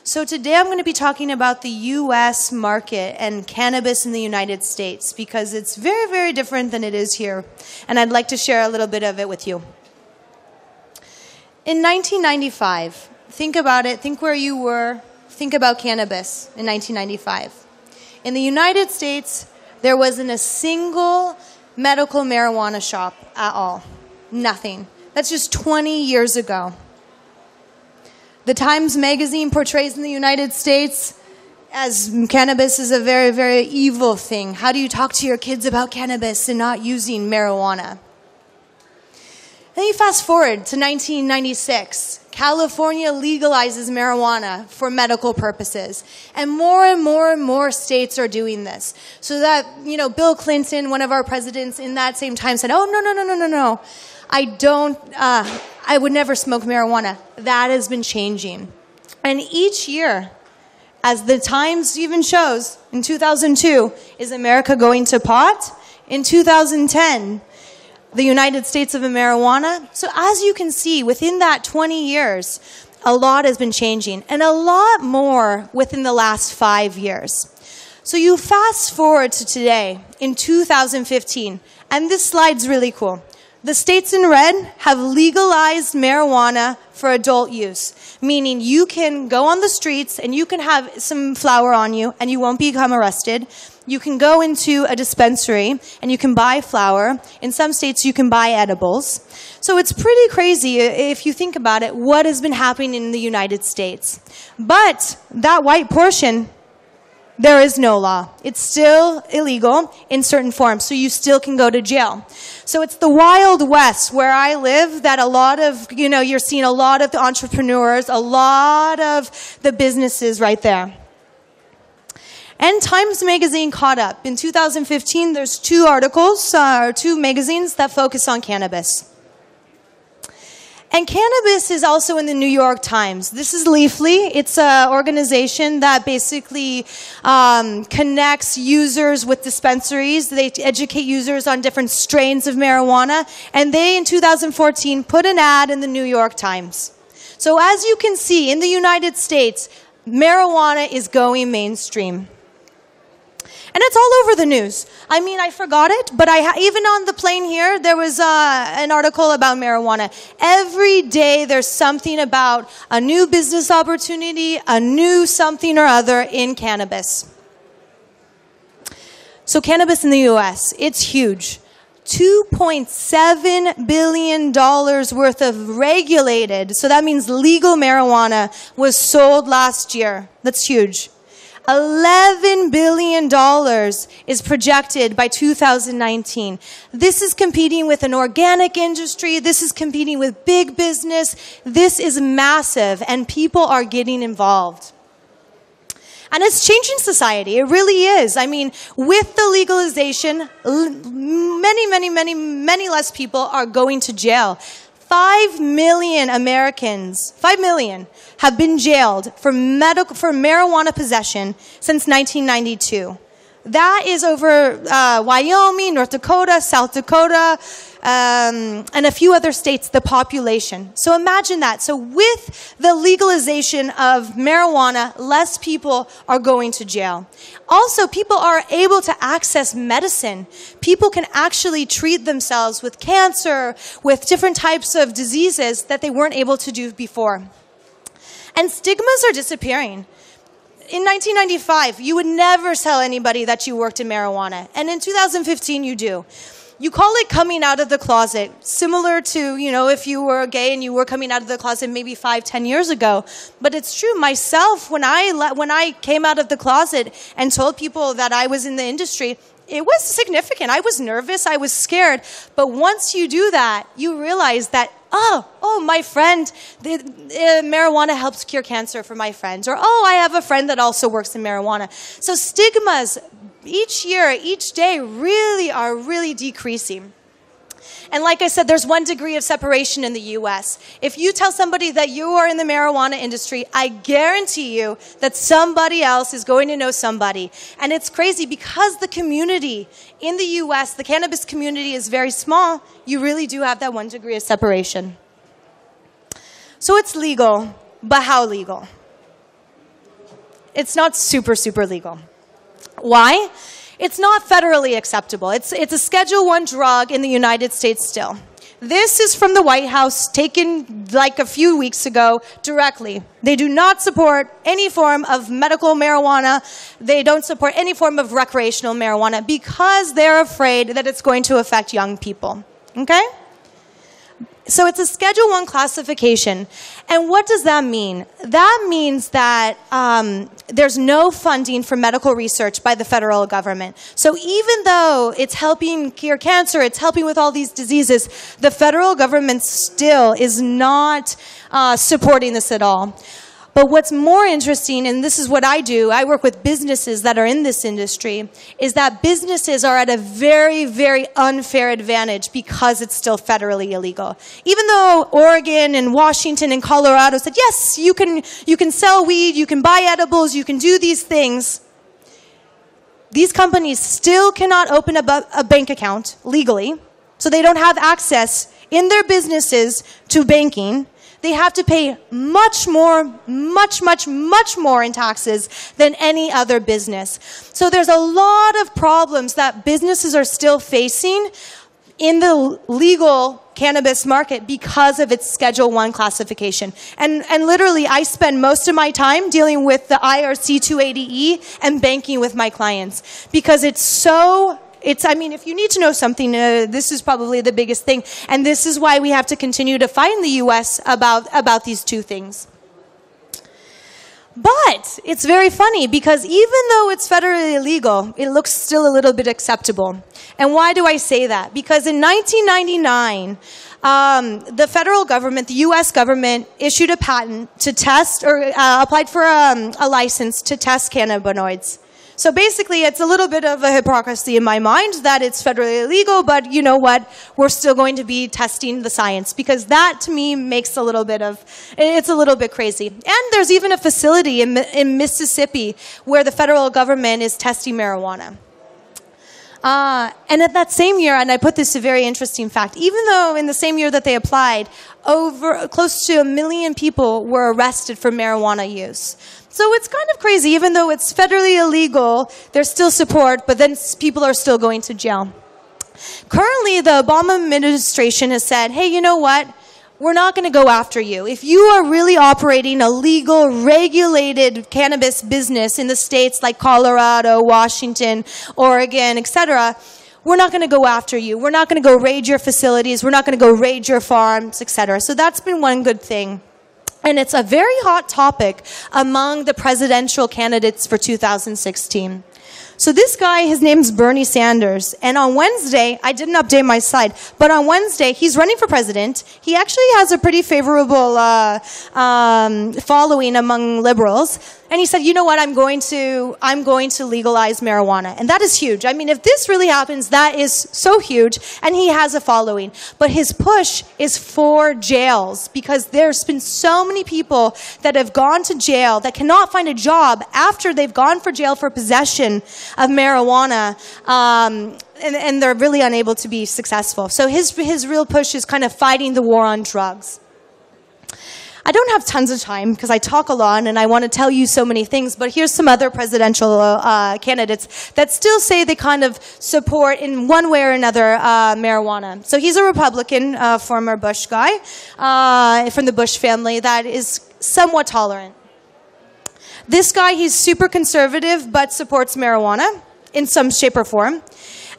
So today I'm going to be talking about the U.S. market and cannabis in the United States because it's very, very different than it is here. And I'd like to share a little bit of it with you. In 1995, think about it, think where you were, think about cannabis in 1995. In the United States, there wasn't a single medical marijuana shop at all. Nothing. That's just 20 years ago. The Times Magazine portrays in the United States as cannabis is a very, very evil thing. How do you talk to your kids about cannabis and not using marijuana? Then you fast forward to 1996. California legalizes marijuana for medical purposes. And more states are doing this. So that, Bill Clinton, one of our presidents in that same time said, oh, no. I would never smoke marijuana. That has been changing. And each year, as the Times even shows, in 2002, is America going to pot? In 2010, the United States of marijuana. So as you can see, within that 20 years, a lot has been changing. And a lot more within the last 5 years. So you fast forward to today, in 2015, and this slide's really cool. The states in red have legalized marijuana for adult use, meaning you can go on the streets and you can have some flower on you and you won't become arrested. You can go into a dispensary and you can buy flower. In some states, you can buy edibles. So it's pretty crazy if you think about it, what has been happening in the United States. But that white portion, there is no law. It's still illegal in certain forms, so you still can go to jail. So it's the Wild West where I live that a lot of, you're seeing a lot of the entrepreneurs, a lot of the businesses right there. And Times Magazine caught up. In 2015, there's two articles, two magazines that focus on cannabis. And cannabis is also in the New York Times. This is Leafly. It's an organization that basically connects users with dispensaries. They educate users on different strains of marijuana. And they, in 2014, put an ad in the New York Times. So as you can see, in the United States, marijuana is going mainstream. And it's all over the news. I mean, I forgot it, but even on the plane here, there was an article about marijuana. Every day there's something about a new business opportunity, a new something or other in cannabis. So cannabis in the U.S., it's huge. $2.7 billion worth of regulated, so that means legal marijuana, was sold last year. That's huge. $11 billion is projected by 2019. This is competing with an organic industry. This is competing with big business. This is massive, and people are getting involved. And it's changing society. It really is. I mean, with the legalization, many less people are going to jail. 5 million Americans, 5 million, have been jailed for marijuana possession since 1992. That is over Wyoming, North Dakota, South Dakota, and a few other states, the population. So imagine that. So with the legalization of marijuana, less people are going to jail. Also, people are able to access medicine. People can actually treat themselves with cancer, with different types of diseases that they weren't able to do before. And stigmas are disappearing. In 1995, you would never tell anybody that you worked in marijuana. And in 2015, you do. You call it coming out of the closet, similar to, if you were gay and you were coming out of the closet maybe 5-10 years ago. But it's true. Myself, when I came out of the closet and told people that I was in the industry, it was significant. I was nervous. I was scared. But once you do that, you realize that, oh, my friend, marijuana helps cure cancer for my friends. Or, I have a friend that also works in marijuana. So stigmas each year, each day are really decreasing. And like I said, there's 1 degree of separation in the U.S. If you tell somebody that you are in the marijuana industry, I guarantee you that somebody else is going to know somebody. And it's crazy because the community in the U.S., the cannabis community is very small, you really do have that 1 degree of separation. So it's legal, but how legal? It's not super, super legal. Why? It's not federally acceptable. It's a Schedule I drug in the United States still. This is from the White House, taken like a few weeks ago directly. They do not support any form of medical marijuana. They don't support any form of recreational marijuana because they're afraid that it's going to affect young people. Okay? So it's a Schedule I classification. And what does that mean? That means that there's no funding for medical research by the federal government. So even though it's helping cure cancer, it's helping with all these diseases, the federal government still is not supporting this at all. But what's more interesting, and this is what I do, I work with businesses that are in this industry, is that businesses are at a very, very unfair advantage because it's still federally illegal. Even though Oregon and Washington and Colorado said, yes, you can sell weed, you can buy edibles, you can do these things, these companies still cannot open a bank account legally, so they don't have access in their businesses to banking. They have to pay much more in taxes than any other business. So there's a lot of problems that businesses are still facing in the legal cannabis market because of its Schedule I classification. And literally, I spend most of my time dealing with the IRC 280E and banking with my clients because I mean, if you need to know something, this is probably the biggest thing. And this is why we have to continue to fight in the U.S. about these two things. But it's very funny because even though it's federally illegal, it looks still a little bit acceptable. And why do I say that? Because in 1999, the federal government, the U.S. government, issued a patent to test or applied for a license to test cannabinoids. So basically, it's a little bit of a hypocrisy in my mind that it's federally illegal, but you know what? We're still going to be testing the science because that, to me, makes it's a little bit crazy. And there's even a facility in Mississippi where the federal government is testing marijuana. And at that same year, and I put this a very interesting fact, even though in the same year that they applied, close to 1 million people were arrested for marijuana use. So it's kind of crazy, even though it's federally illegal, there's still support, but then people are still going to jail. Currently, the Obama administration has said, hey, you know what? We're not going to go after you. If you are really operating a legal, regulated cannabis business in the states like Colorado, Washington, Oregon, etc., we're not going to go after you. We're not going to go raid your facilities. We're not going to go raid your farms, etc. So that's been one good thing. And it's a very hot topic among the presidential candidates for 2016. So this guy, his name's Bernie Sanders. And on Wednesday, I didn't update my slide, but on Wednesday, he's running for president. He actually has a pretty favorable following among liberals. And he said, you know what, I'm going to legalize marijuana. And that is huge. I mean, if this really happens, that is so huge. And he has a following. But his push is for jails because there's been so many people that have gone to jail that cannot find a job after they've gone for jail for possession of marijuana. And they're really unable to be successful. So his real push is kind of fighting the war on drugs. I don't have tons of time because I talk a lot and I want to tell you so many things, but here's some other presidential candidates that still say they kind of support in one way or another marijuana. So he's a Republican, former Bush guy from the Bush family that is somewhat tolerant. This guy, he's super conservative but supports marijuana in some shape or form.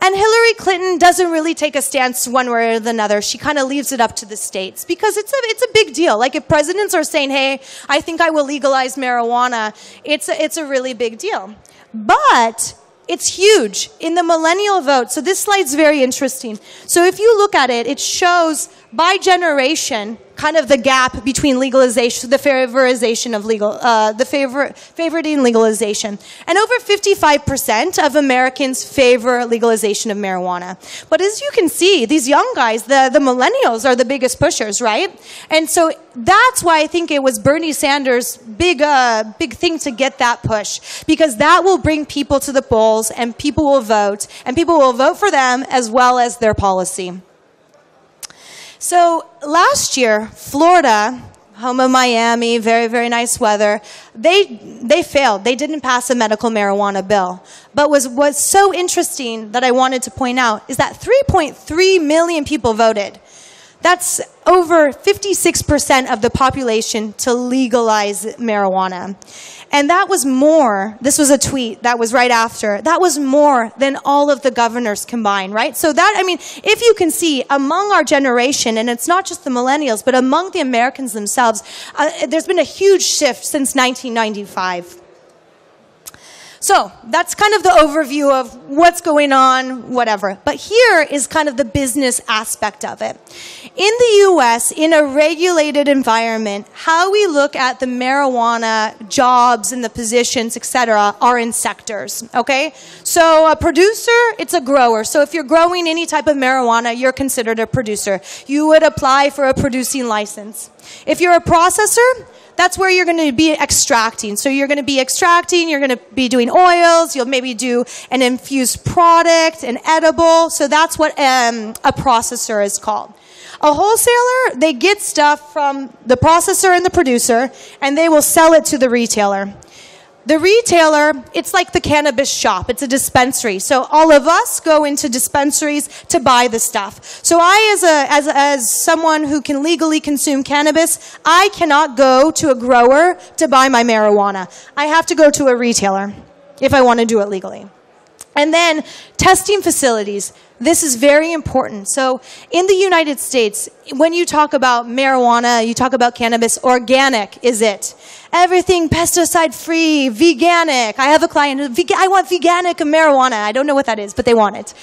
And Hillary Clinton doesn't really take a stance one way or another. She kind of leaves it up to the states because it's a big deal. Like if presidents are saying, hey, I think I will legalize marijuana, it's a really big deal. But it's huge in the millennial vote. So this slide's very interesting. So if you look at it, it shows by generation kind of the gap between legalization, the favorization of favoriting legalization. And over 55% of Americans favor legalization of marijuana. But as you can see, these young guys, the millennials are the biggest pushers, right? And so that's why I think it was Bernie Sanders' big thing to get that push. Because that will bring people to the polls and people will vote. And people will vote for them as well as their policy. So last year, Florida, home of Miami, very, very nice weather. They failed. They didn't pass a medical marijuana bill. But what's so interesting that I wanted to point out is that 3.3 million people voted. That's over 56% of the population to legalize marijuana. And that was more, this was a tweet that was right after, that was more than all of the governors combined, right? So that, I mean, if you can see among our generation, and it's not just the millennials, but among the Americans themselves, there's been a huge shift since 1995. So that's kind of the overview of what's going on, whatever. But here is kind of the business aspect of it. In the U.S., in a regulated environment, how we look at the marijuana jobs and the positions, etc., are in sectors, okay? So a producer, it's a grower. So if you're growing any type of marijuana, you're considered a producer. You would apply for a producing license. If you're a processor, that's where you're going to be extracting. So you're going to be extracting, you're going to be doing oils, you'll maybe do an infused product, an edible. So that's what a processor is called. A wholesaler, they get stuff from the processor and the producer, and they will sell it to the retailer. The retailer, it's like the cannabis shop. It's a dispensary. So all of us go into dispensaries to buy the stuff. So I, as someone who can legally consume cannabis, I cannot go to a grower to buy my marijuana. I have to go to a retailer if I want to do it legally. And then testing facilities. This is very important. So in the United States, when you talk about marijuana, you talk about cannabis, organic is it. Everything pesticide-free, veganic. I have a client, I want veganic marijuana. I don't know what that is, but they want it.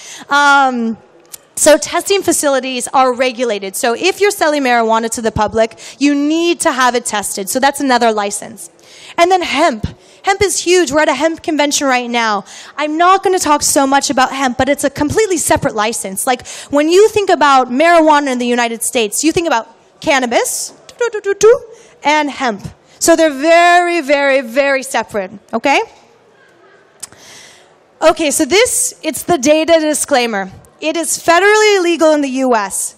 So testing facilities are regulated. So if you're selling marijuana to the public, you need to have it tested. So that's another license. And then hemp. Hemp is huge. We're at a hemp convention right now. I'm not going to talk so much about hemp, but it's a completely separate license. Like when you think about marijuana in the United States, you think about cannabis and hemp. So they're very, very, very separate, okay? Okay, so it's the data disclaimer. It is federally illegal in the U.S.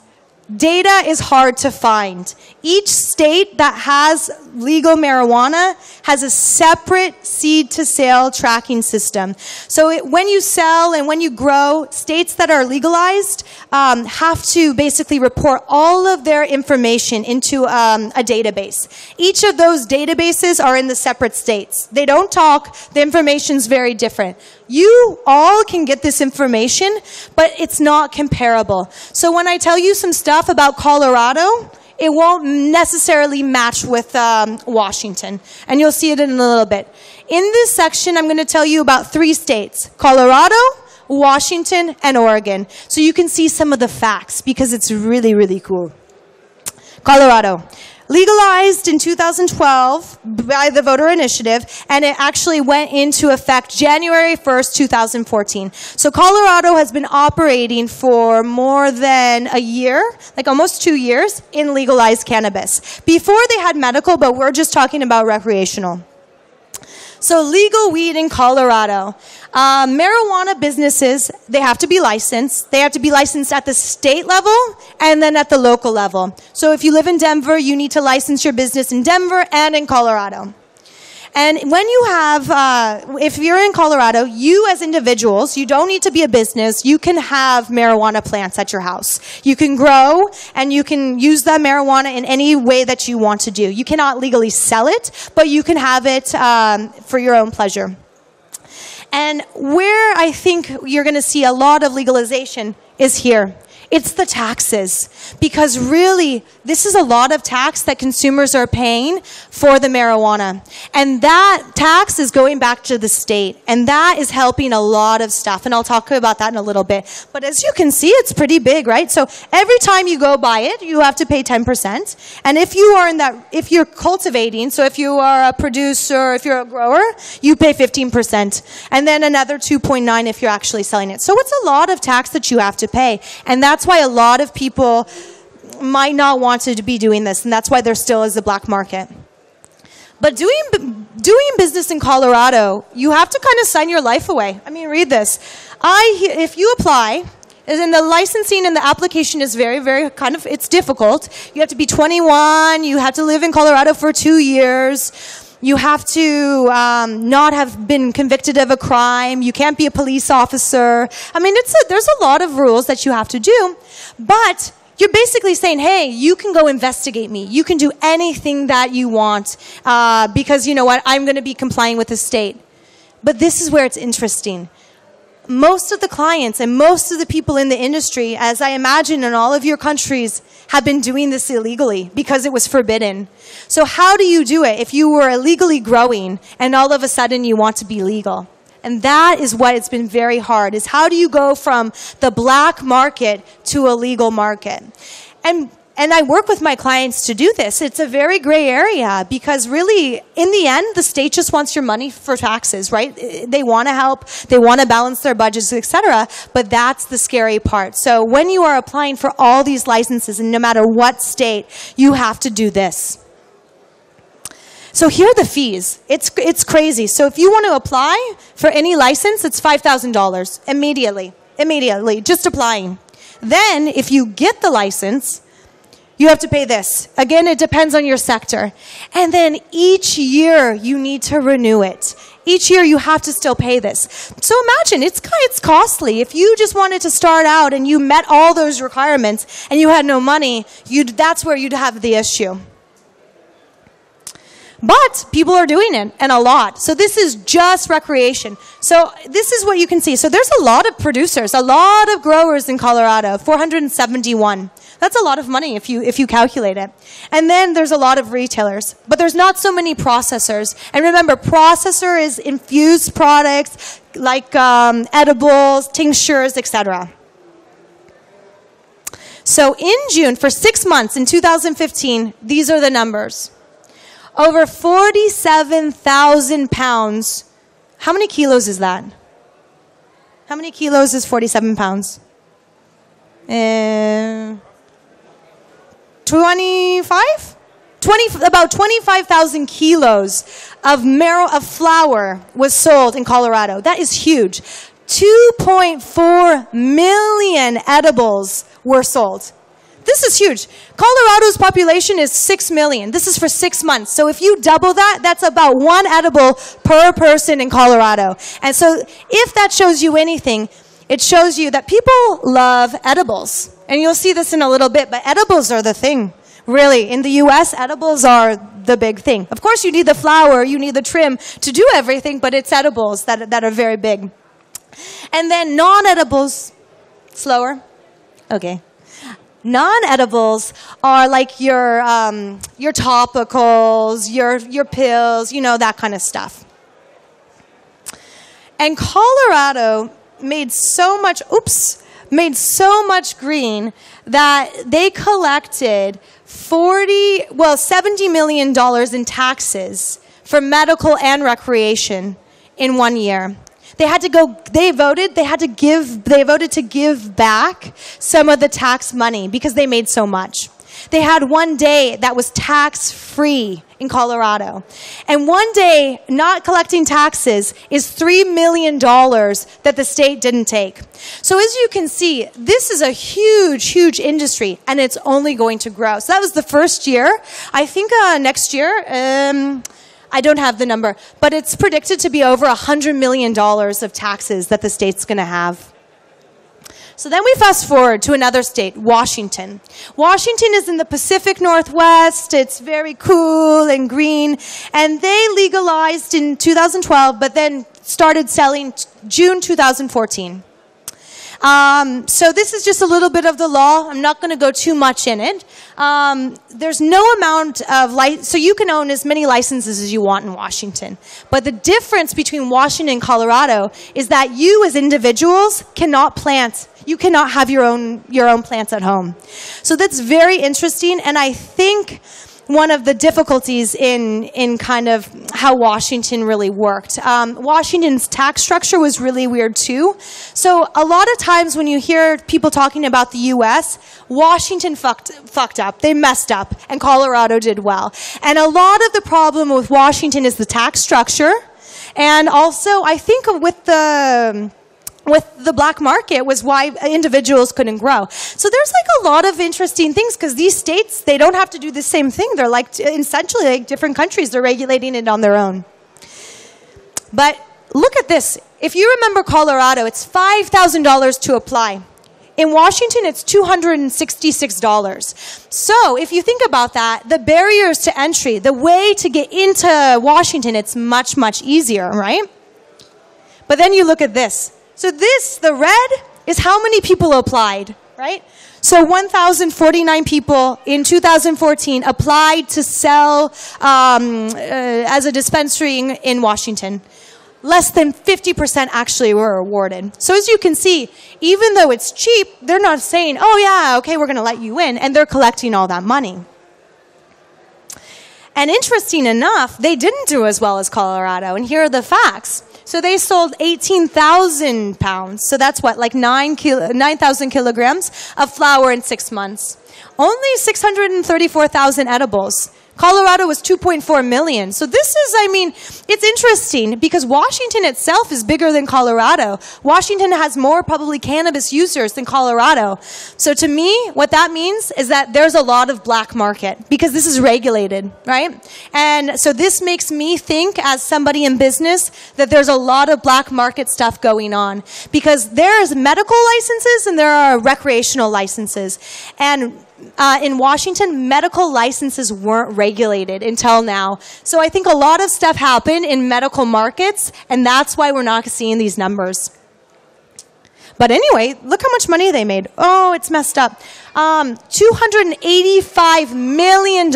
Data is hard to find. Each state that has legal marijuana has a separate seed-to-sale tracking system. So when you sell and when you grow, states that are legalized have to basically report all of their information into a database. Each of those databases are in the separate states. They don't talk. The information's very different. You all can get this information, but it's not comparable. So when I tell you some stuff about Colorado, it won't necessarily match with Washington. And you'll see it in a little bit. In this section, I'm going to tell you about 3 states: Colorado, Washington, and Oregon. So you can see some of the facts because it's really, really cool. Colorado. Legalized in 2012 by the voter initiative, and it actually went into effect January 1st, 2014. So Colorado has been operating for more than a year, like almost 2 years, in legalized cannabis. Before they had medical, but we're just talking about recreational. So legal weed in Colorado. Marijuana businesses, they have to be licensed. They have to be licensed at the state level and then at the local level. So if you live in Denver, you need to license your business in Denver and in Colorado. And when you have, if you're in Colorado, you as individuals, you don't need to be a business. You can have marijuana plants at your house. You can grow and you can use that marijuana in any way that you want to do. You cannot legally sell it, but you can have it for your own pleasure. And where I think you're going to see a lot of legalization is here. It's the taxes. Because really, this is a lot of tax that consumers are paying for the marijuana. And that tax is going back to the state. And that is helping a lot of stuff. And I'll talk about that in a little bit. But as you can see, it's pretty big, right? So every time you go buy it, you have to pay 10%. And if you are in that, if you're cultivating, so if you are a producer, if you're a grower, you pay 15%. And then another 2.9% if you're actually selling it. So it's a lot of tax that you have to pay. And that's why a lot of people might not want to be doing this, and that's why there still is a black market. But doing business in Colorado, you have to kind of sign your life away. I mean, read this. If you apply, And the licensing and the application is very, very it's difficult. You have to be 21. You have to live in Colorado for 2 years. You have to not have been convicted of a crime. You can't be a police officer. I mean, there's a lot of rules that you have to do. But you're basically saying, hey, you can go investigate me. You can do anything that you want because, you know what, I'm going to be complying with the state. But this is where it's interesting. Most of the clients and most of the people in the industry, as I imagine in all of your countries, have been doing this illegally because it was forbidden. So how do you do it if you were illegally growing and all of a sudden you want to be legal? And that is what it's been very hard, is how do you go from the black market to a legal market? And I work with my clients to do this. It's a very gray area because really, in the end, the state just wants your money for taxes, right? They want to help, they want to balance their budgets, etc. But that's the scary part. So when you are applying for all these licenses, and no matter what state, you have to do this. So here are the fees. It's crazy. So if you want to apply for any license, it's $5,000 immediately, just applying. Then if you get the license, you have to pay this. Again, it depends on your sector. And then each year you need to renew it. Each year you have to still pay this. So imagine, it's costly. If you just wanted to start out and you met all those requirements and you had no money, that's where you'd have the issue. But people are doing it, and a lot. So this is just recreation. So this is what you can see. So there's a lot of producers, a lot of growers in Colorado, 471. That's a lot of money if you calculate it. And then there's a lot of retailers. But there's not so many processors. And remember, processor is infused products like edibles, tinctures, etc. So in June, for 6 months in 2015, these are the numbers. Over 47,000 pounds. How many kilos is that? How many kilos is 47 pounds? 25? About 25,000 kilos of flour was sold in Colorado. That is huge. 2.4 million edibles were sold. This is huge. Colorado's population is 6 million. This is for 6 months. So if you double that, that's about 1 edible per person in Colorado. And so if that shows you anything, it shows you that people love edibles. And you'll see this in a little bit, but edibles are the thing. Really, in the US, edibles are the big thing. Of course, you need the flour, you need the trim to do everything, but it's edibles that are very big. And then non-edibles, slower, okay. Non-edibles are like your topicals, your pills, you know, that kind of stuff. And Colorado made so much green that they collected $70 million in taxes for medical and recreation in 1 year. They voted to give back some of the tax money because they made so much. They had 1 day that was tax-free in Colorado. And 1 day not collecting taxes is $3 million that the state didn't take. So as you can see, this is a huge, huge industry, and it's only going to grow. So that was the first year. I think next year, I don't have the number, but it's predicted to be over $100 million of taxes that the state's going to have. So then we fast forward to another state, Washington. Washington is in the Pacific Northwest. It's very cool and green. And they legalized in 2012, but then started selling June 2014. So this is just a little bit of the law. I'm not going to go too much in it. There's no amount of so you can own as many licenses as you want in Washington. But the difference between Washington and Colorado is that you as individuals cannot plant. You cannot have your own plants at home. So that's very interesting, and I think one of the difficulties in kind of how Washington really worked. Washington's tax structure was really weird too. So a lot of times when you hear people talking about the U.S., Washington fucked up. They messed up, and Colorado did well. And a lot of the problem with Washington is the tax structure, and also I think with the with the black market was why individuals couldn't grow. So there's like a lot of interesting things because these states, they don't have to do the same thing. They're like essentially like different countries. They're regulating it on their own. But look at this. If you remember Colorado, it's $5,000 to apply. In Washington, it's $266. So if you think about that, the barriers to entry, the way to get into Washington, it's much, much easier, right? But then you look at this. So this, the red, is how many people applied, right? So 1,049 people in 2014 applied to sell as a dispensary in Washington. Less than 50% actually were awarded. So as you can see, even though it's cheap, they're not saying, oh yeah, okay, we're going to let you in, and they're collecting all that money. And interesting enough, they didn't do as well as Colorado, and here are the facts. So they sold 18,000 pounds. So that's what, like 9,000 kilograms of flour in 6 months. Only 634,000 edibles. Colorado was 2.4 million. So this is, I mean, it's interesting because Washington itself is bigger than Colorado. Washington has more probably cannabis users than Colorado. So to me, what that means is that there's a lot of black market because this is regulated, right? And so this makes me think as somebody in business that there's a lot of black market stuff going on because there's medical licenses and there are recreational licenses. And in Washington, medical licenses weren't regulated until now. So I think a lot of stuff happened in medical markets, and that's why we're not seeing these numbers. But anyway, look how much money they made. Oh, it's messed up. $285 million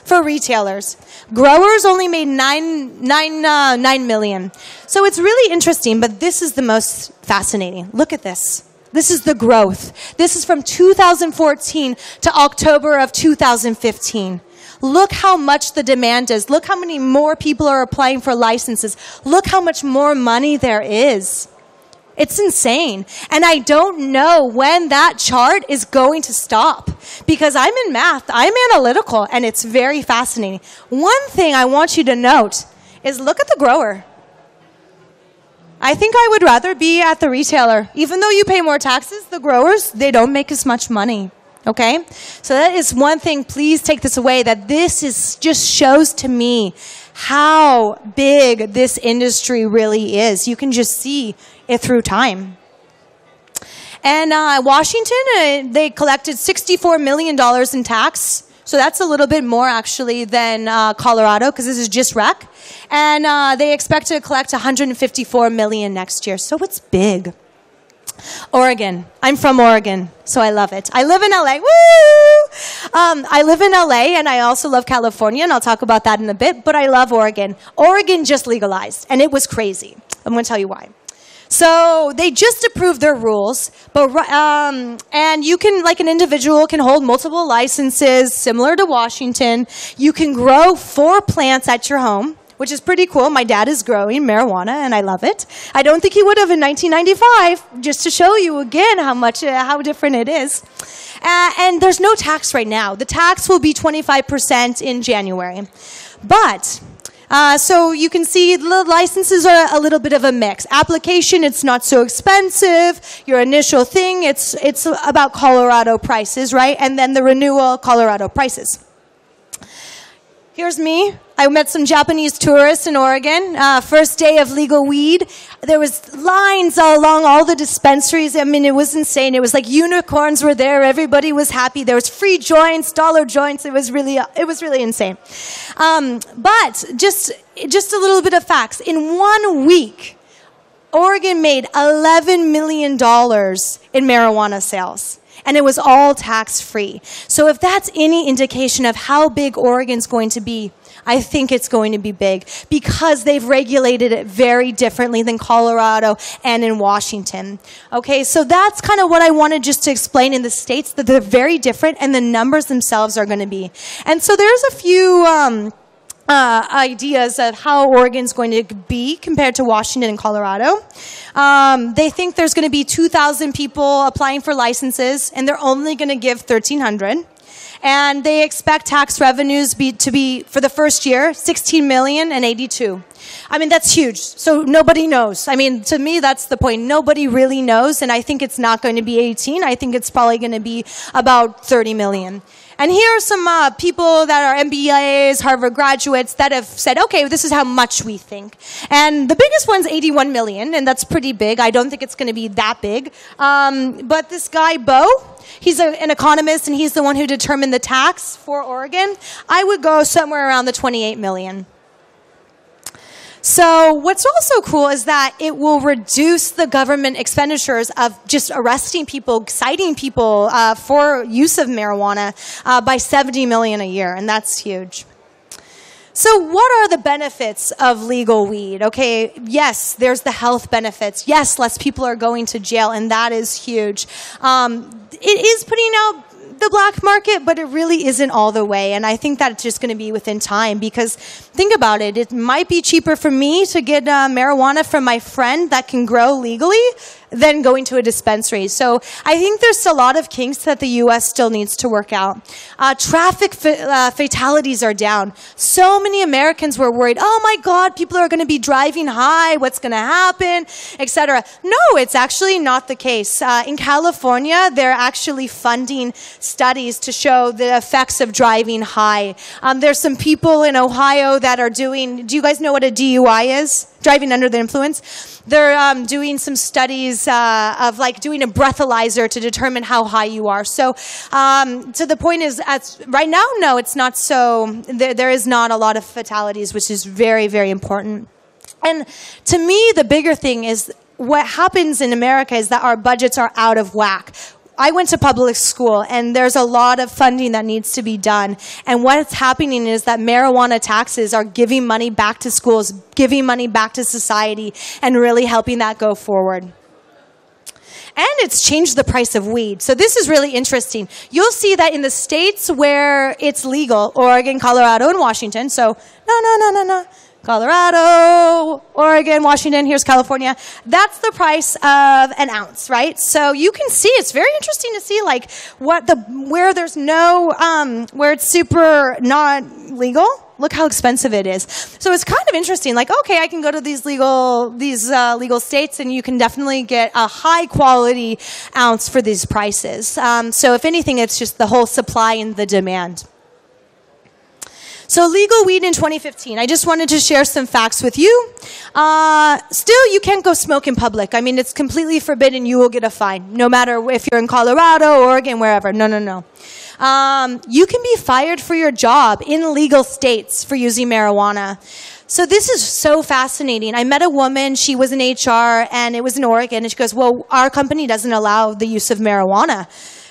for retailers. Growers only made $9 million. So it's really interesting, but this is the most fascinating. Look at this. This is the growth. This is from 2014 to October of 2015. Look how much the demand is. Look how many more people are applying for licenses. Look how much more money there is. It's insane. And I don't know when that chart is going to stop because I'm in math, I'm analytical, and it's very fascinating. One thing I want you to note is look at the grower. I think I would rather be at the retailer. Even though you pay more taxes, the growers, they don't make as much money. Okay? So that is one thing. Please take this away, that this is just shows to me how big this industry really is. You can just see it through time. And Washington, they collected $64 million in tax. So that's a little bit more actually than Colorado because this is just rec. And they expect to collect $154 million next year. So it's big. Oregon. I'm from Oregon, so I love it. I live in LA. Woo! I live in LA, and I also love California, and I'll talk about that in a bit, but I love Oregon. Oregon just legalized, and it was crazy. I'm going to tell you why. So they just approved their rules, but and you can, like an individual, can hold multiple licenses, similar to Washington. You can grow 4 plants at your home, which is pretty cool. My dad is growing marijuana, and I love it. I don't think he would have in 1995, just to show you again how different it is. And there's no tax right now. The tax will be 25% in January. But so you can see the licenses are a little bit of a mix. Application, it's not so expensive. Your initial thing, it's about Colorado prices, right? And then the renewal, Colorado prices. Here's me. I met some Japanese tourists in Oregon. First day of legal weed. There was lines along all the dispensaries. I mean, it was insane. It was like unicorns were there. Everybody was happy. There was free joints, dollar joints. It was really insane. But just a little bit of facts. In 1 week, Oregon made $11 million in marijuana sales. And it was all tax-free. So if that's any indication of how big Oregon's going to be, I think it's going to be big because they've regulated it very differently than Colorado and in Washington. Okay, so that's kind of what I wanted just to explain in the states, that they're very different and the numbers themselves are going to be. And so there's a few ideas of how Oregon's going to be compared to Washington and Colorado. They think there's going to be 2,000 people applying for licenses, and they're only going to give 1,300. And they expect tax revenues to be, for the first year, 16 million and 82. I mean, that's huge. So nobody knows. I mean, to me, that's the point. Nobody really knows, and I think it's not going to be 18. I think it's probably going to be about 30 million. And here are some people that are MBAs, Harvard graduates, that have said, okay, this is how much we think. And the biggest one's 81 million, and that's pretty big. I don't think it's going to be that big. But this guy, Bo, he's an economist, and he's the one who determined the tax for Oregon. I would go somewhere around the 28 million. So what's also cool is that it will reduce the government expenditures of just arresting people, citing people for use of marijuana by 70 million a year, and that's huge. So what are the benefits of legal weed? Okay, yes, there's the health benefits. Yes, less people are going to jail, and that is huge. It is putting out the black market, but it really isn't all the way. And I think that's just going to be within time, because think about it. It might be cheaper for me to get marijuana from my friend that can grow legally than going to a dispensary. So I think there's a lot of kinks that the U.S. still needs to work out. Traffic fatalities are down. So many Americans were worried, oh my God, people are going to be driving high, what's going to happen, etc. No, it's actually not the case. In California, they're actually funding studies to show the effects of driving high. There's some people in Ohio that are doing, do you guys know what a DUI is? Driving under the influence. They're doing some studies of like doing a breathalyzer to determine how high you are. So the point is, right now, no, it's not so, there is not a lot of fatalities, which is very, very important. And to me, the bigger thing is what happens in America is that our budgets are out of whack. I went to public school, and there's a lot of funding that needs to be done. And what's happening is that marijuana taxes are giving money back to schools, giving money back to society, and really helping that go forward. And it's changed the price of weed. So this is really interesting. You'll see that in the states where it's legal, Oregon, Colorado, and Washington. So, no. Colorado, Oregon, Washington, here's California. That's the price of an ounce, right? So you can see, it's very interesting to see like where there's no, where it's super not legal. Look how expensive it is. So it's kind of interesting, like, okay, I can go to these legal states, and you can definitely get a high quality ounce for these prices. So if anything, it's just the whole supply and the demand. So legal weed in 2015. I just wanted to share some facts with you. Still, you can't go smoke in public. I mean, it's completely forbidden. You will get a fine, no matter if you're in Colorado, Oregon, wherever. No. You can be fired for your job in legal states for using marijuana. So this is so fascinating. I met a woman, she was in HR, and it was in Oregon, and she goes, well, our company doesn't allow the use of marijuana.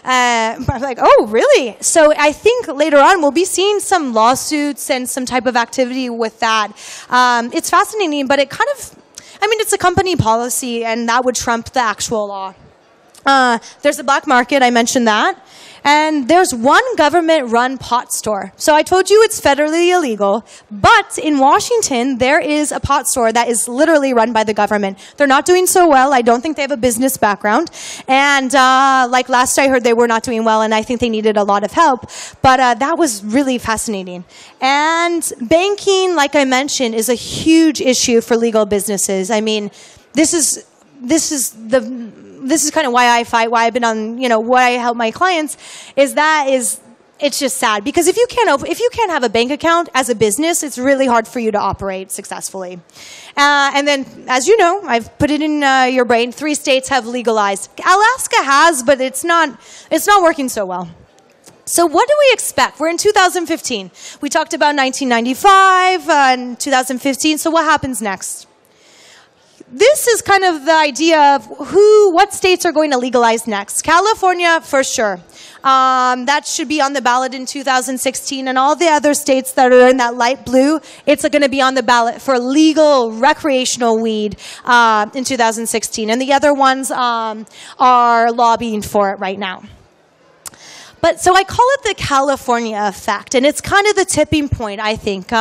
I'm like, oh, really? So I think later on we'll be seeing some lawsuits and some type of activity with that. It's fascinating, but it kind of, I mean, it's a company policy, and that would trump the actual law. There's a black market, I mentioned that. And there's one government-run pot store. So I told you it's federally illegal, but in Washington, there is a pot store that is literally run by the government. They're not doing so well. I don't think they have a business background. And like last I heard, they were not doing well, and I think they needed a lot of help. But that was really fascinating. And banking, like I mentioned, is a huge issue for legal businesses. I mean, this is kind of why I fight, why I've been on, why I help my clients, it's just sad. Because if you can't have a bank account as a business, it's really hard for you to operate successfully. And then, as you know, I've put it in your brain, 3 states have legalized. Alaska has, but it's not working so well. So what do we expect? We're in 2015. We talked about 1995 and 2015, so what happens next? This is kind of the idea of what states are going to legalize next. California, for sure. That should be on the ballot in 2016. And all the other states that are in that light blue, it's going to be on the ballot for legal recreational weed in 2016. And the other ones are lobbying for it right now. But so I call it the California effect, and it's kind of the tipping point, I think.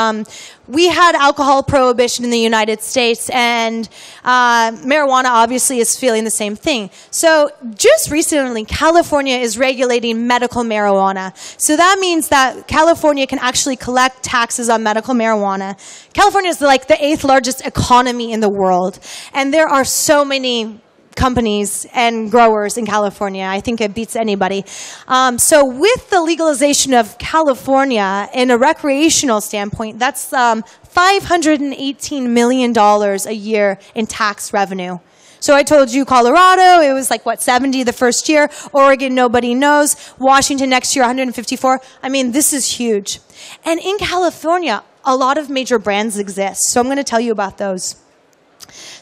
we had alcohol prohibition in the United States, and marijuana obviously is feeling the same thing. So just recently, California is regulating medical marijuana. So that means that California can actually collect taxes on medical marijuana. California is like the 8th largest economy in the world, and there are so many companies and growers in California. I think it beats anybody. So with the legalization of California in a recreational standpoint, that's $518 million a year in tax revenue. So I told you Colorado, it was like, what, 70 the first year. Oregon, nobody knows. Washington next year, 154. I mean, this is huge. And in California, a lot of major brands exist. So I'm going to tell you about those.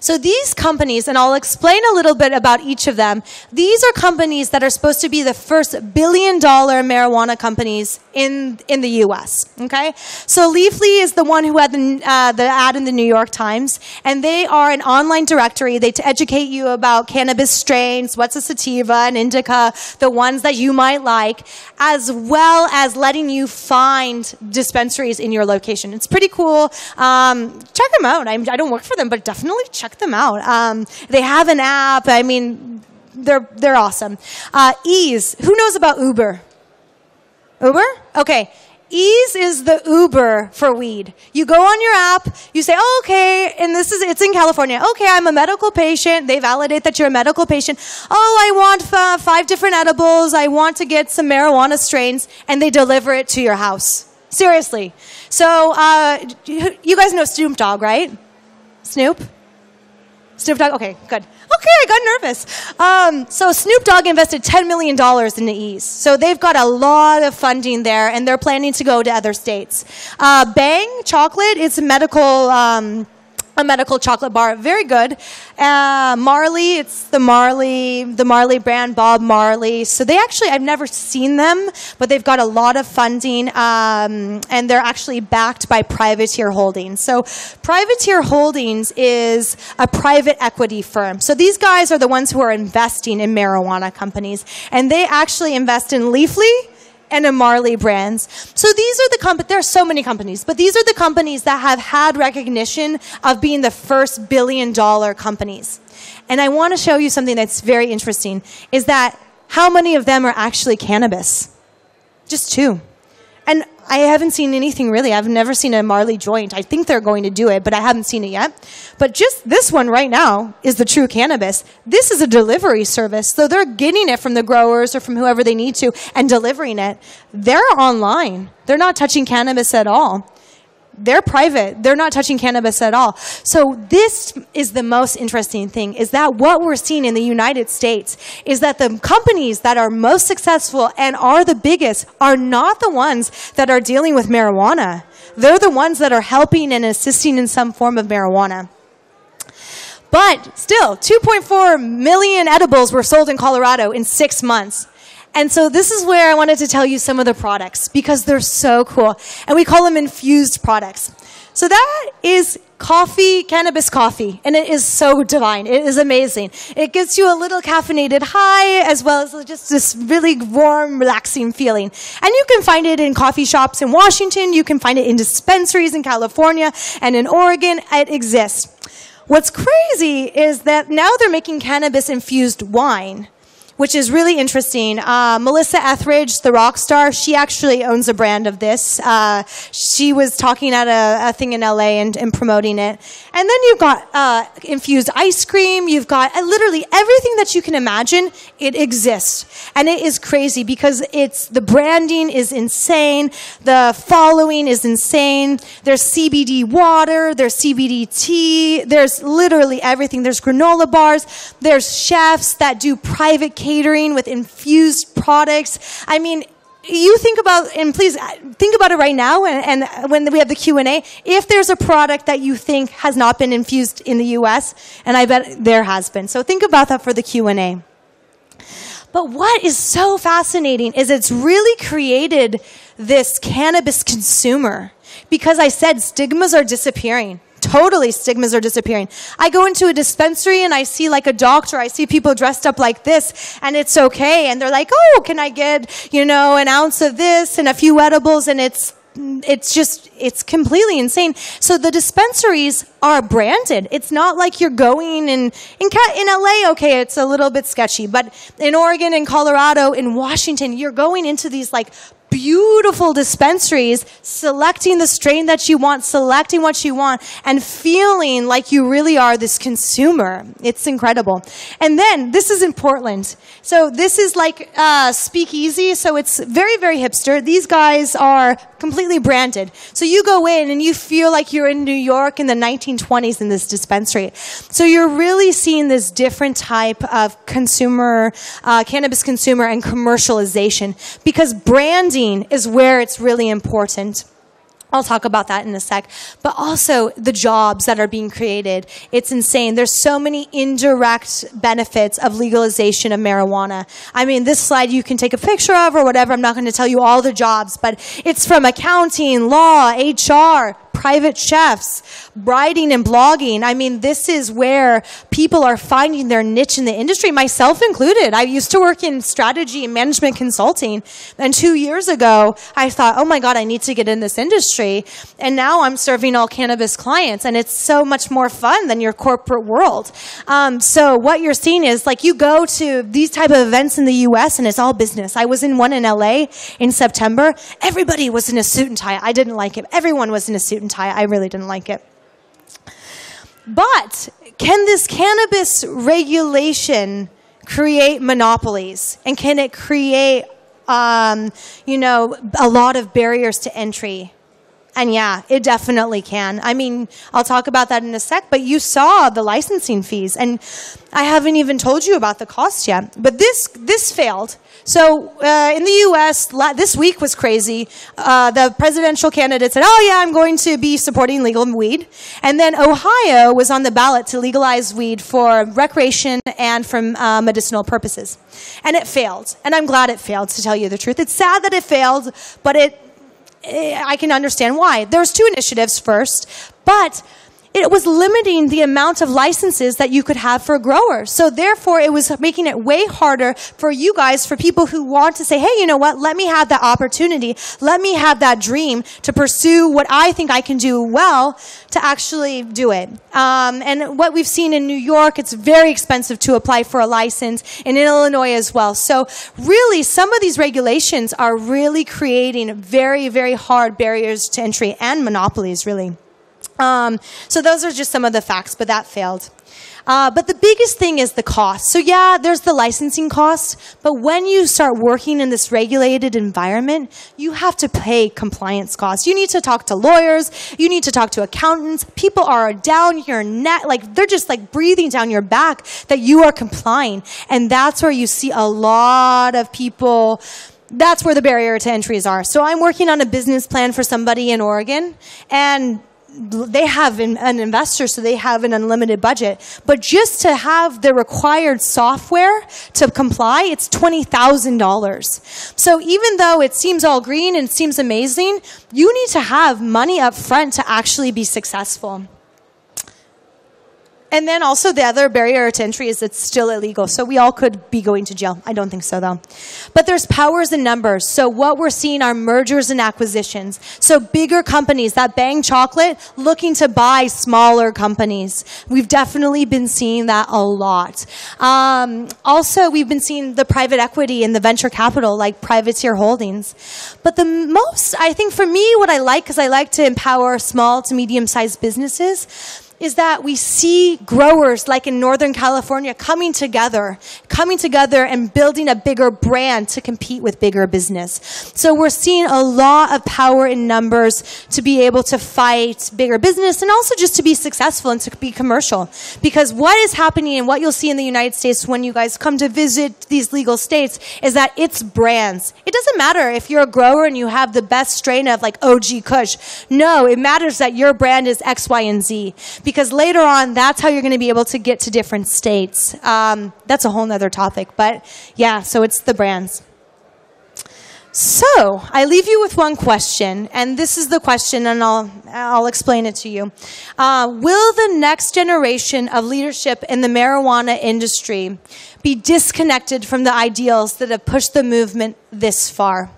So these companies, and I'll explain a little bit about each of them, these are companies that are supposed to be the first billion-dollar marijuana companies in the U.S., okay? So Leafly is the one who had the ad in the New York Times, and they are an online directory. They educate you about cannabis strains, what's a sativa, an indica, the ones that you might like, as well as letting you find dispensaries in your location. It's pretty cool. Check them out. I don't work for them, but definitely check them out. They have an app. I mean, they're awesome. Ease. Who knows about Uber? Uber? Okay. Ease is the Uber for weed. You go on your app, you say, oh, okay, and it's in California. Okay, I'm a medical patient. They validate that you're a medical patient. Oh, I want 5 different edibles. I want to get some marijuana strains, and they deliver it to your house. Seriously. So you guys know Snoop Dogg, right? Snoop Dogg? Okay, good. Okay, I got nervous. So Snoop Dogg invested $10 million into Ease. So they've got a lot of funding there, and they're planning to go to other states. Bang Chocolate, it's a medical chocolate bar, very good. Marley, it's the Marley brand, Bob Marley. So they actually, I've never seen them, but they've got a lot of funding, and they're actually backed by Privateer Holdings. So Privateer Holdings is a private equity firm. So these guys are the ones who are investing in marijuana companies, and they actually invest in Leafly and in Marley brands. So these are the companies, there are so many companies, but these are the companies that have had recognition of being the first billion-dollar companies. And I want to show you something that's very interesting, is that how many of them are actually cannabis? Just 2. And I haven't seen anything really. I've never seen a Marley joint. I think they're going to do it, but I haven't seen it yet. But just this one right now is the true cannabis. This is a delivery service. So they're getting it from the growers or from whoever they need to and delivering it. They're online. They're not touching cannabis at all. They're private. They're not touching cannabis at all. So this is the most interesting thing, is that what we're seeing in the United States is that the companies that are most successful and are the biggest are not the ones that are dealing with marijuana. They're the ones that are helping and assisting in some form of marijuana. But still, 2.4 million edibles were sold in Colorado in 6 months. And so this is where I wanted to tell you some of the products, because they're so cool. And we call them infused products. So that is coffee, cannabis coffee, and it is so divine. It is amazing. It gives you a little caffeinated high, as well as just this really warm, relaxing feeling. And you can find it in coffee shops in Washington. You can find it in dispensaries in California and in Oregon. It exists. What's crazy is that now they're making cannabis-infused wine, which is really interesting. Melissa Etheridge, the rock star, she actually owns a brand of this. She was talking at a thing in LA and promoting it. And then you've got infused ice cream. You've got literally everything that you can imagine. It exists. And it is crazy because the branding is insane. The following is insane. There's CBD water. There's CBD tea. There's literally everything. There's granola bars. There's chefs that do private catering with infused products. I mean, you think about, and please think about it right now, and when we have the Q&A, if there's a product that you think has not been infused in the U.S., and I bet there has been. So think about that for the Q&A. But what is so fascinating is it's really created this cannabis consumer, because I said stigmas are disappearing. Totally, stigmas are disappearing. I go into a dispensary and I see like a doctor, I see people dressed up like this, and it's okay. And they're like, oh, can I get, an ounce of this and a few edibles? And it's it's completely insane. So the dispensaries are branded. It's not like you're going in LA, okay, it's a little bit sketchy, but in Oregon, in Colorado, in Washington, you're going into these like beautiful dispensaries, selecting the strain that you want, selecting what you want, and feeling like you really are this consumer. It's incredible. And then, this is in Portland. So this is like Speakeasy, so it's very, very hipster. These guys are completely branded. So you go in and you feel like you're in New York in the 1920s in this dispensary. So you're really seeing this different type of consumer, cannabis consumer and commercialization, because branding is where it's really important. I'll talk about that in a sec. But also the jobs that are being created. It's insane. There's so many indirect benefits of legalization of marijuana. I mean, this slide you can take a picture of or whatever. I'm not going to tell you all the jobs, but it's from accounting, law, HR, private chefs, writing and blogging. I mean, this is where people are finding their niche in the industry, myself included. I used to work in strategy and management consulting. And 2 years ago, I thought, oh my God, I need to get in this industry. And now I'm serving all cannabis clients. And it's so much more fun than your corporate world. So what you're seeing is like you go to these type of events in the US and it's all business. I was in one in LA in September. Everybody was in a suit and tie. I didn't like it. Everyone was in a suit and tie. I really didn't like it. But can this cannabis regulation create monopolies? And can it create, a lot of barriers to entry? And yeah, it definitely can. I mean, I'll talk about that in a sec, but you saw the licensing fees. And I haven't even told you about the cost yet. But this failed. So in the U.S., this week was crazy. The presidential candidate said, oh, yeah, I'm going to be supporting legal weed. And then Ohio was on the ballot to legalize weed for recreation and for medicinal purposes. And it failed. And I'm glad it failed, to tell you the truth. It's sad that it failed, but I can understand why. There's two initiatives first, but it was limiting the amount of licenses that you could have for growers. So therefore, it was making it way harder for you guys, for people who want to say, hey, you know what, let me have that opportunity. Let me have that dream to pursue what I think I can do well to actually do it. And what we've seen in New York, it's very expensive to apply for a license, and in Illinois as well. So really, some of these regulations are really creating very, very hard barriers to entry and monopolies, really. So those are just some of the facts, but that failed. But the biggest thing is the cost. So yeah, there's the licensing cost, but when you start working in this regulated environment, you have to pay compliance costs. You need to talk to lawyers. You need to talk to accountants. People are down your neck, like they're just like breathing down your back that you are complying. And that's where you see a lot of people. That's where the barrier to entries are. So I'm working on a business plan for somebody in Oregon, and they have an investor, so they have an unlimited budget. But just to have the required software to comply, it's $20,000. So even though it seems all green and seems amazing, you need to have money up front to actually be successful. And then also the other barrier to entry is it's still illegal. So we all could be going to jail. I don't think so, though. But there's powers in numbers. So what we're seeing are mergers and acquisitions. So bigger companies, that Bang Chocolate, looking to buy smaller companies. We've definitely been seeing that a lot. Also, we've been seeing the private equity and the venture capital, like Privateer Holdings. But the most, I think for me, what I like, because I like to empower small to medium-sized businesses, is that we see growers like in Northern California coming together and building a bigger brand to compete with bigger business. So we're seeing a lot of power in numbers to be able to fight bigger business and also just to be successful and to be commercial. Because what is happening and what you'll see in the United States when you guys come to visit these legal states is that it's brands. It doesn't matter if you're a grower and you have the best strain of like OG Kush. No, it matters that your brand is X, Y, and Z. Because later on, that's how you're going to be able to get to different states. That's a whole nother topic. But yeah, so it's the brands. So I leave you with one question, and this is the question, and I'll explain it to you. Will the next generation of leadership in the marijuana industry be disconnected from the ideals that have pushed the movement this far?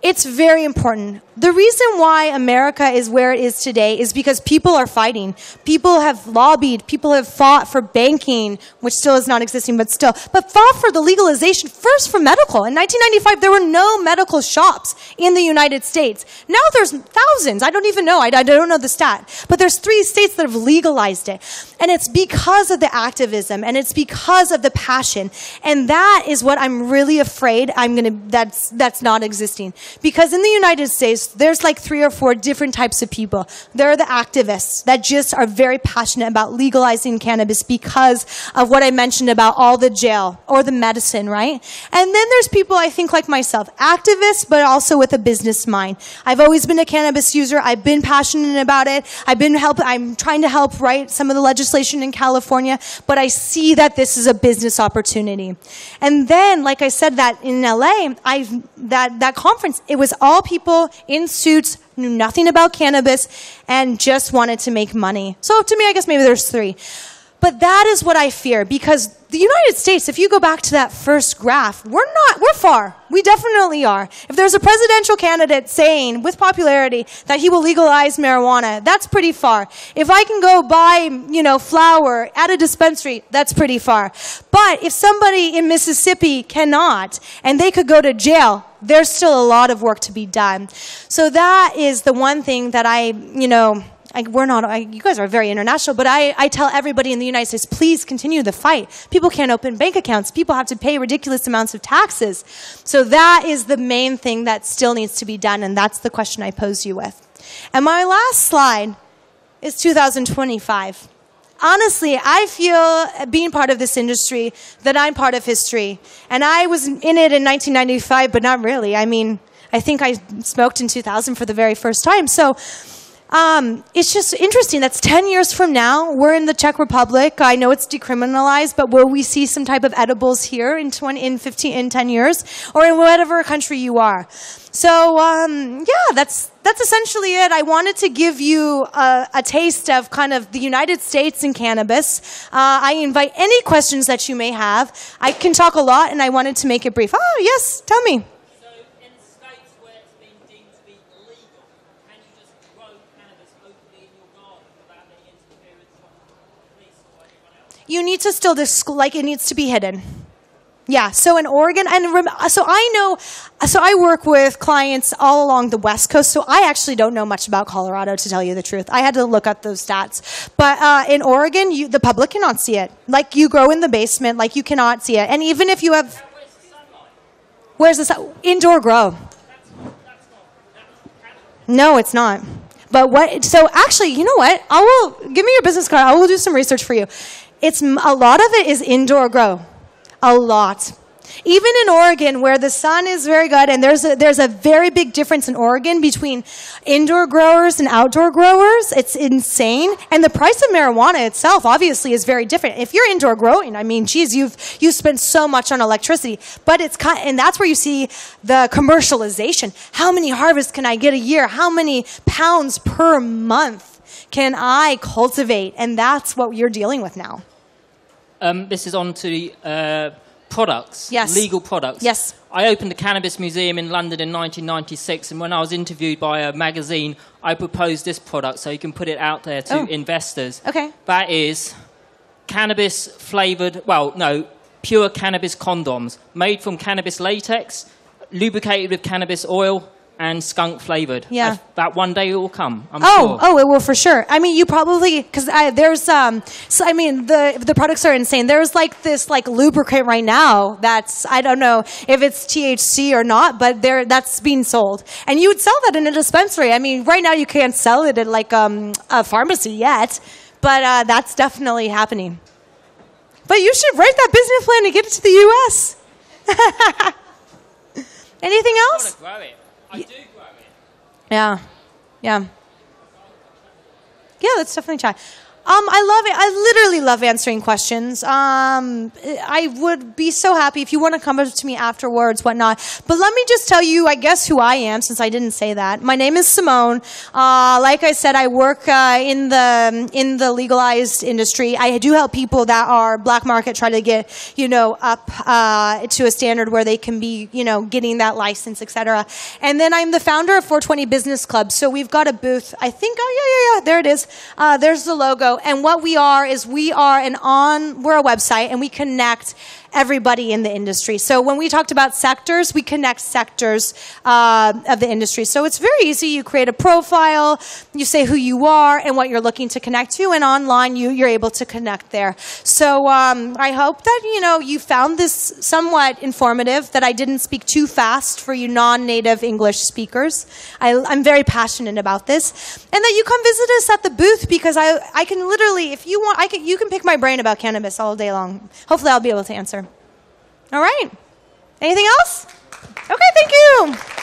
It's very important. The reason why America is where it is today is because people are fighting. People have lobbied. People have fought for banking, which still is not existing, but fought for the legalization first for medical. In 1995, there were no medical shops in the United States. Now there's thousands. I don't even know. I don't know the stat. But there's 3 states that have legalized it. And it's because of the activism, and it's because of the passion. And that is what I'm really afraid that's not existing. Because in the United States, there's like 3 or 4 different types of people. There are the activists that just are very passionate about legalizing cannabis because of what I mentioned about all the jail or the medicine, right? And then there's people, I think, like myself, activists, but also with a business mind. I've always been a cannabis user. I've been passionate about it. I'm trying to help write some of the legislation in California, but I see that this is a business opportunity. And then, like I said, that in LA, that conference, it was all people in suits, knew nothing about cannabis, and just wanted to make money. So to me, I guess maybe there's 3. But that is what I fear, because the United States, if you go back to that first graph, we're far. We definitely are. If there's a presidential candidate saying, with popularity, that he will legalize marijuana, that's pretty far. If I can go buy, flour at a dispensary, that's pretty far. But if somebody in Mississippi cannot, and they could go to jail, there's still a lot of work to be done. So that is the one thing that you guys are very international, but I tell everybody in the United States, please continue the fight. People can't open bank accounts. People have to pay ridiculous amounts of taxes. So that is the main thing that still needs to be done, and that's the question I pose you with. And my last slide is 2025. Honestly, I feel, being part of this industry, that I'm part of history. And I was in it in 1995, but not really. I mean, I think I smoked in 2000 for the very first time. So it's just interesting. That's 10 years from now. We're in the Czech Republic. I know it's decriminalized, but will we see some type of edibles here in 10 years, or in whatever country you are? So yeah, that's essentially it. I wanted to give you a taste of kind of the United States and cannabis. I invite any questions that you may have. I can talk a lot, and I wanted to make it brief. Oh, yes, tell me. You need to still it needs to be hidden. Yeah, so in Oregon, so I work with clients all along the West Coast, so I actually don't know much about Colorado, to tell you the truth. I had to look up those stats. But in Oregon, the public cannot see it. Like, you grow in the basement, like, you cannot see it. And even if you have... Where's the sun? Indoor grow. No, it's not. But what... So actually, you know what? Give me your business card. I will do some research for you. A lot of it is indoor grow. A lot. Even in Oregon, where the sun is very good, and there's a very big difference in Oregon between indoor growers and outdoor growers. It's insane. And the price of marijuana itself, obviously, is very different. If you're indoor growing, I mean, geez, you've spent so much on electricity. But and that's where you see the commercialization. How many harvests can I get a year? How many pounds per month can I cultivate? And that's what you're dealing with now. This is on to the products, yes. Legal products. Yes. I opened the Cannabis Museum in London in 1996, and when I was interviewed by a magazine, I proposed this product so you can put it out there to investors. Okay. That is cannabis flavored, pure cannabis condoms made from cannabis latex, lubricated with cannabis oil, and skunk flavored. Yeah. That one day it will come, I'm sure. Oh, it will for sure. I mean, you probably, because the products are insane. There's like this lubricant right now that's, I don't know if it's THC or not, but that's being sold. And you would sell that in a dispensary. I mean, right now you can't sell it at like a pharmacy yet, but that's definitely happening. But you should write that business plan and get it to the U.S. Anything else? I want to grow it. I do grow it. Yeah. Yeah. Yeah, let's definitely try. I love it. I literally love answering questions. I would be so happy if you want to come up to me afterwards, whatnot. But let me just tell you, I guess, who I am, since I didn't say that. My name is Simone. Like I said, I work in the legalized industry. I do help people that are black market try to get, up to a standard where they can be, getting that license, etc. And then I'm the founder of 420 Business Club. So we've got a booth. I think, there it is. There's the logo. And what we are is we're a website, and we connect everybody in the industry. So when we talked about sectors, we connect sectors of the industry. So it's very easy. You create a profile, you say who you are and what you're looking to connect to, and online you're able to connect there. So I hope that you found this somewhat informative, that I didn't speak too fast for you non-native English speakers. I'm very passionate about this, and that you come visit us at the booth, because I can literally, if you want, you can pick my brain about cannabis all day long. Hopefully I'll be able to answer. All right. Anything else? Okay, thank you.